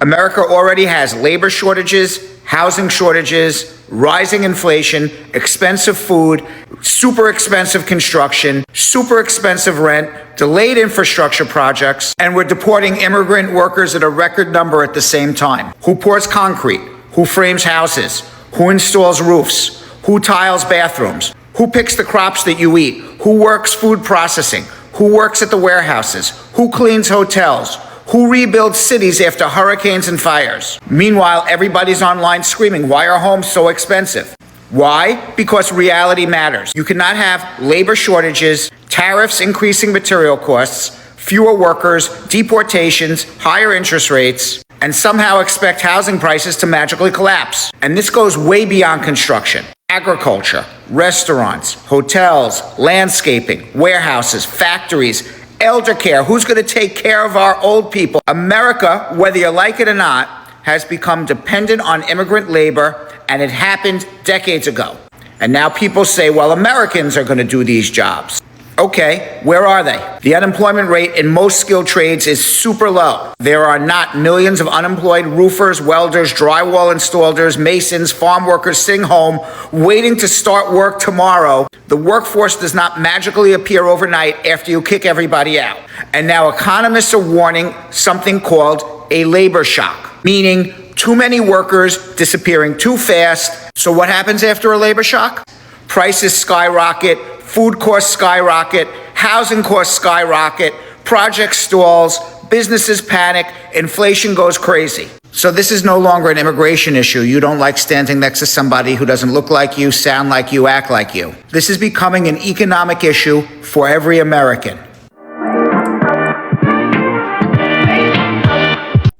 America already has labor shortages, housing shortages, rising inflation, expensive food, super expensive construction, super expensive rent, delayed infrastructure projects, and we're deporting immigrant workers at a record number at the same time. Who pours concrete? Who frames houses? Who installs roofs? Who tiles bathrooms? Who picks the crops that you eat? Who works food processing? Who works at the warehouses? Who cleans hotels? Who rebuilds cities after hurricanes and fires? Meanwhile, everybody's online screaming, why are homes so expensive? Why? Because reality matters. You cannot have labor shortages, tariffs increasing material costs, fewer workers, deportations, higher interest rates, and somehow expect housing prices to magically collapse. And this goes way beyond construction. Agriculture, restaurants, hotels, landscaping, warehouses, factories, elder care. Who's going to take care of our old people? America, whether you like it or not, has become dependent on immigrant labor, and it happened decades ago. And now people say, well, Americans are going to do these jobs. Okay, where are they? The unemployment rate in most skilled trades is super low. There are not millions of unemployed roofers, welders, drywall installers, masons, farm workers sitting home waiting to start work tomorrow. The workforce does not magically appear overnight after you kick everybody out. And now economists are warning something called a labor shock, meaning too many workers disappearing too fast. So what happens after a labor shock? Prices skyrocket, food costs skyrocket, housing costs skyrocket, project stalls, businesses panic, inflation goes crazy. So this is no longer an immigration issue. You don't like standing next to somebody who doesn't look like you, sound like you, act like you. This is becoming an economic issue for every American.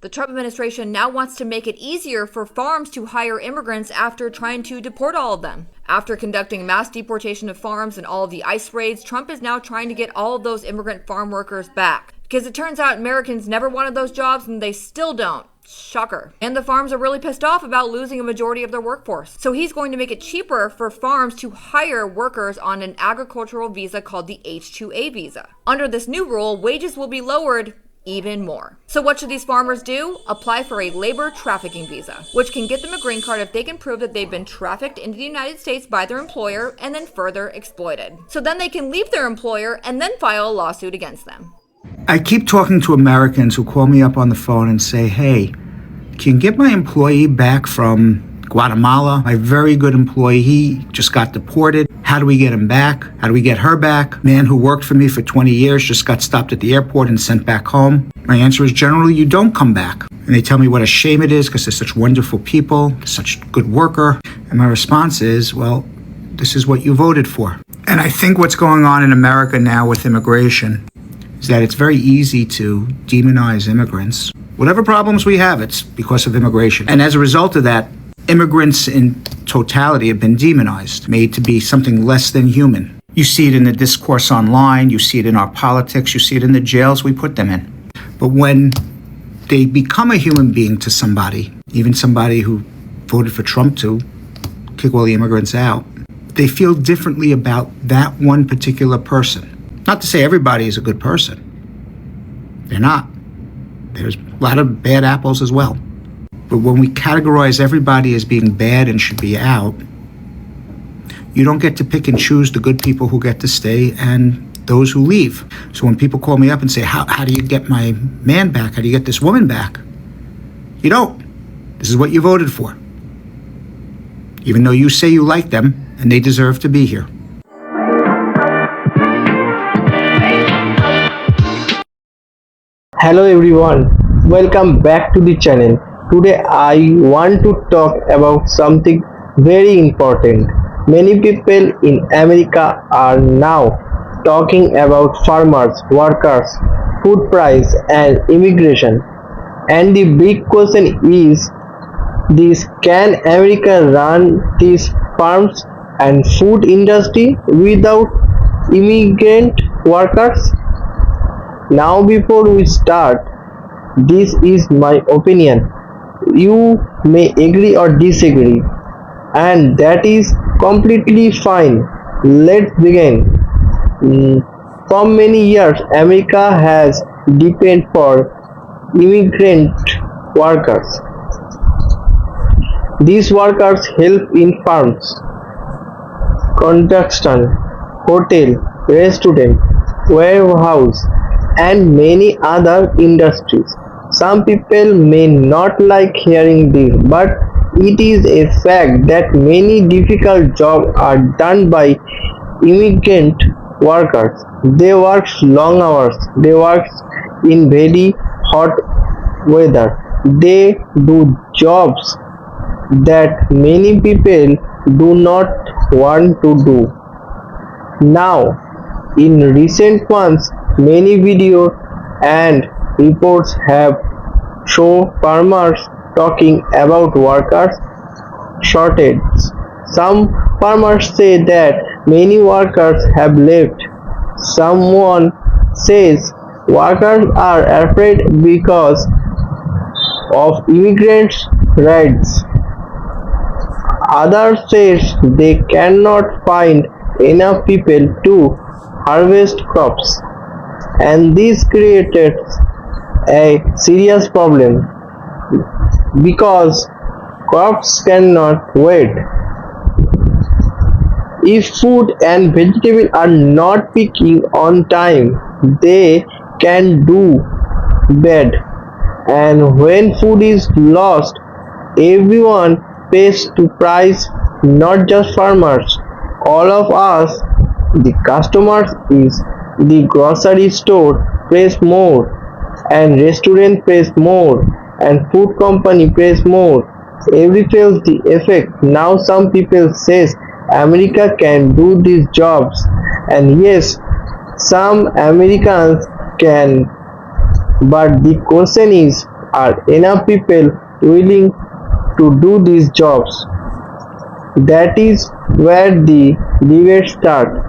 The Trump administration now wants to make it easier for farms to hire immigrants after trying to deport all of them. After conducting mass deportation of farms and all of the ICE raids, Trump is now trying to get all of those immigrant farm workers back. Because it turns out Americans never wanted those jobs and they still don't. Shocker. And the farms are really pissed off about losing a majority of their workforce. So he's going to make it cheaper for farms to hire workers on an agricultural visa called the H-2A visa. Under this new rule, wages will be lowered even more. So what should these farmers do? Apply for a labor trafficking visa, which can get them a green card if they can prove that they've been trafficked into the United States by their employer and then further exploited. So then they can leave their employer and then file a lawsuit against them. I keep talking to Americans who call me up on the phone and say, hey, can you get my employee back from Guatemala? My very good employee, he just got deported. How do we get him back? How do we get her back? Man who worked for me for 20 years just got stopped at the airport and sent back home. My answer is generally you don't come back. And they tell me what a shame it is because they're such wonderful people, such good worker. And my response is, well, this is what you voted for. And I think what's going on in America now with immigration is that it's very easy to demonize immigrants. Whatever problems we have, it's because of immigration. And as a result of that, immigrants in totality have been demonized, made to be something less than human. You see it in the discourse online, you see it in our politics, you see it in the jails we put them in. But when they become a human being to somebody, even somebody who voted for Trump to kick all the immigrants out, they feel differently about that one particular person. Not to say everybody is a good person. They're not. There's a lot of bad apples as well. But when we categorize everybody as being bad and should be out, you don't get to pick and choose the good people who get to stay and those who leave. So when people call me up and say, how do you get my man back? How do you get this woman back? You don't. This is what you voted for. Even though you say you like them and they deserve to be here. Hello everyone, welcome back to the channel. Today I want to talk about something very important. Many people in America are now talking about farmers, workers, food price and immigration. And the big question is this: can America run these farms and food industry without immigrant workers? Now before we start, this is my opinion. You may agree or disagree, and that is completely fine. Let's begin. For many years, America has depended for immigrant workers. These workers help in farms, construction, hotel, restaurant, warehouse, and many other industries. Some people may not like hearing this, but it is a fact that many difficult jobs are done by immigrant workers. They work long hours, they work in very hot weather, they do jobs that many people do not want to do. Now, in recent months, many videos and reports have shown farmers talking about workers shortage. Some farmers say that many workers have left. Someone says workers are afraid because of immigrants' raids. Others say they cannot find enough people to harvest crops, and this creates a serious problem because crops cannot wait. If food and vegetables are not picking on time, they can do bad, and when food is lost, everyone pays to price, not just farmers. All of us, the customers, is the grocery store pays more, and restaurant pays more, and food company pays more. Every feels the effect. Now some people says America can do these jobs, and yes, some Americans can, but the question is, are enough people willing to do these jobs? That is where the debate starts.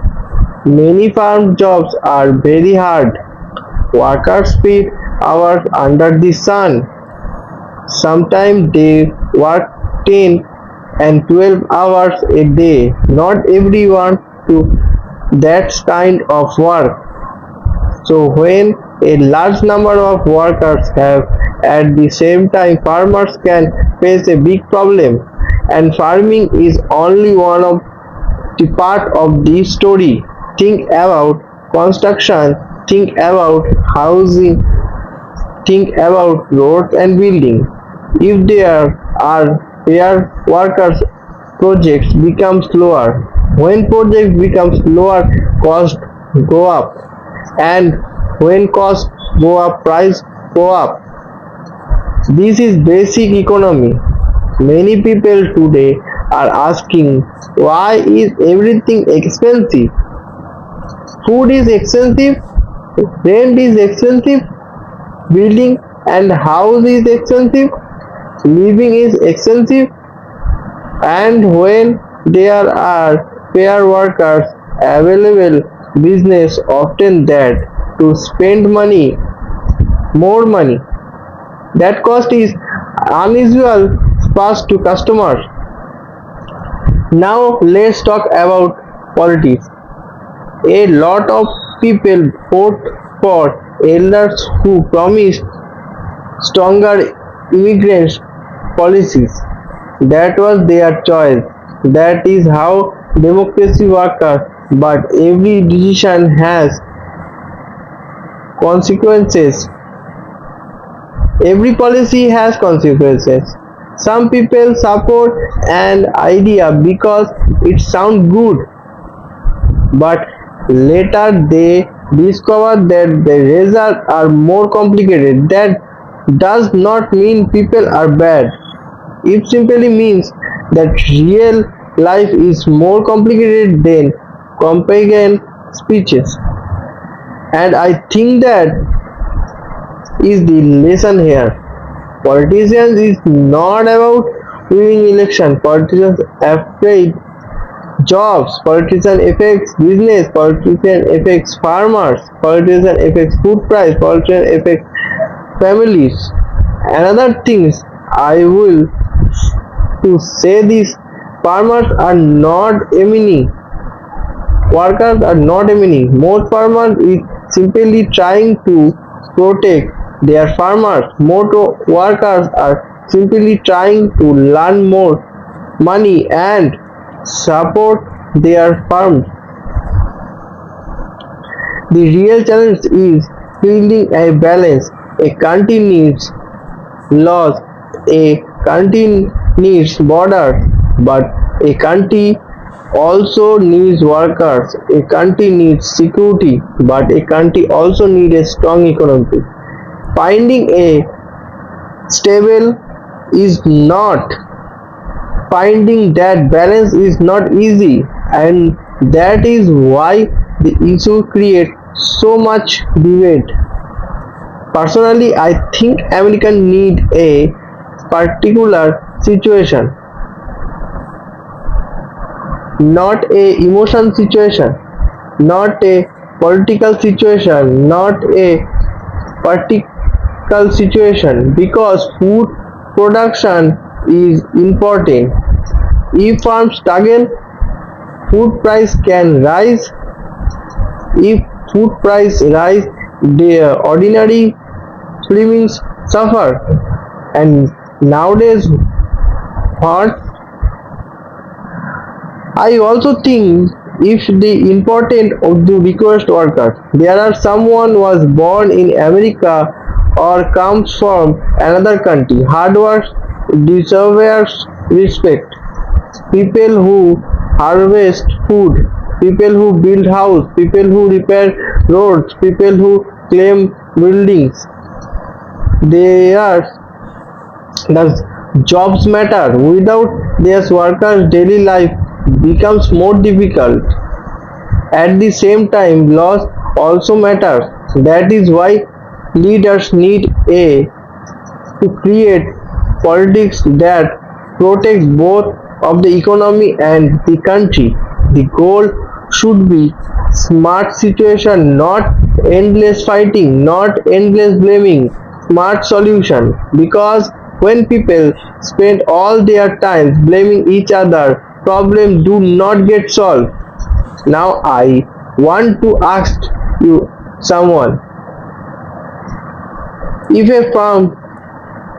Many farm jobs are very hard. Workers spend hours under the sun. Sometimes they work 10 and 12 hours a day. Not everyone do that kind of work. So when a large number of workers have at the same time, farmers can face a big problem, and farming is only one of the part of the story. Think about construction, think about housing, think about roads and building. If there are fair workers, projects become slower. When projects become slower, costs go up, and when costs go up, price go up. This is basic economy. Many people today are asking, why is everything expensive? Food is expensive, rent is expensive, building and house is expensive, living is expensive, and when there are fair workers available, business often that to spend money, more money. That cost is unusual passed to customers. Now let's talk about politics. A lot of people vote for elders who promised stronger immigrant policies. That was their choice. That is how democracy works. But every decision has consequences. Every policy has consequences. Some people support an idea because it sounds good, but later they discover that the results are more complicated. That does not mean people are bad. It simply means that real life is more complicated than complicated speeches. And I think that is the lesson here. Politicians is not about winning election. Politicians affect jobs. Politicians affects business. Politicians affects farmers. Politicians affects food price. Politicians affects families. Another things I will to say this: farmers are not enemy. Workers are not enemy. Most farmers is simply trying to protect They are farmers. Most workers are simply trying to learn more money and support their farms. The real challenge is building a balance. A country needs laws, a country needs borders, but a country also needs workers. A country needs security, but a country also needs a strong economy. Finding a stable is not finding that balance is not easy, and that is why the issue creates so much debate. Personally, I think Americans need a particular situation, not a emotion situation, not a political situation, not a particular situation, because food production is important. If farms struggle, food price can rise. If food price rise, the ordinary Flemings suffer. And nowadays, what I also think if the important of the request workers, there are someone was born in America or comes from another country. Hard work deserves respect. People who harvest food, people who build house, people who repair roads, people who claim buildings. They are the jobs matter. Without these workers, daily life becomes more difficult. At the same time, laws also matter. That is why leaders need a to create politics that protect both of the economy and the country. The goal should be smart situation, not endless fighting, not endless blaming, smart solution. Because when people spend all their time blaming each other, problems do not get solved. Now I want to ask you someone, if a farm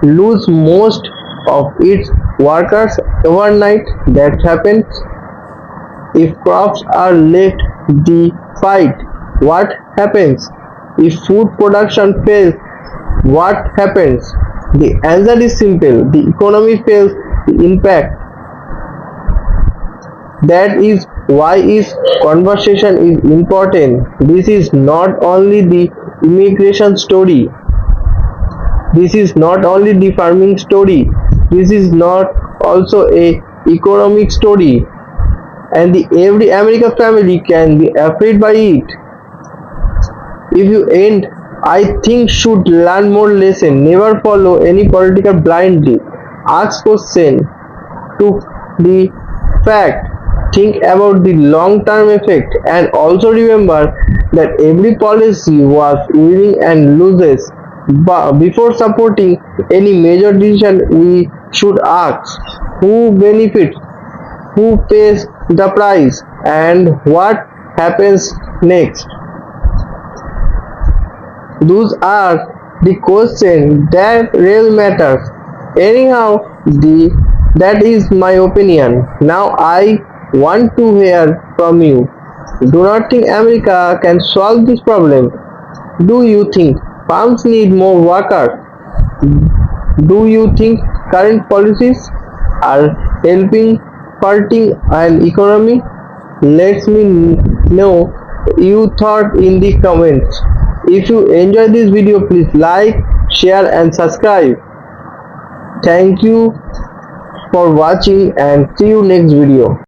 lose most of its workers overnight, that happens. If crops are left the fight, what happens? If food production fails, what happens? The answer is simple. The economy fails, the impact. That is why this conversation is important. This is not only the immigration story. This is not only the farming story. This is not also a economic story. And every American family can be affected by it. If you end, I think should learn more lesson. Never follow any political blindly. Ask question to the fact. Think about the long-term effect, and also remember that every policy was winning and loses. But before supporting any major decision, we should ask who benefits, who pays the price, and what happens next. Those are the questions that really matters. Anyhow, that is my opinion. Now I want to hear from you. Do not think America can solve this problem. Do you think farms need more workers? Do you think current policies are helping hurting an economy? Let me know your thought in the comments. If you enjoyed this video, please like, share and subscribe. Thank you for watching and see you next video.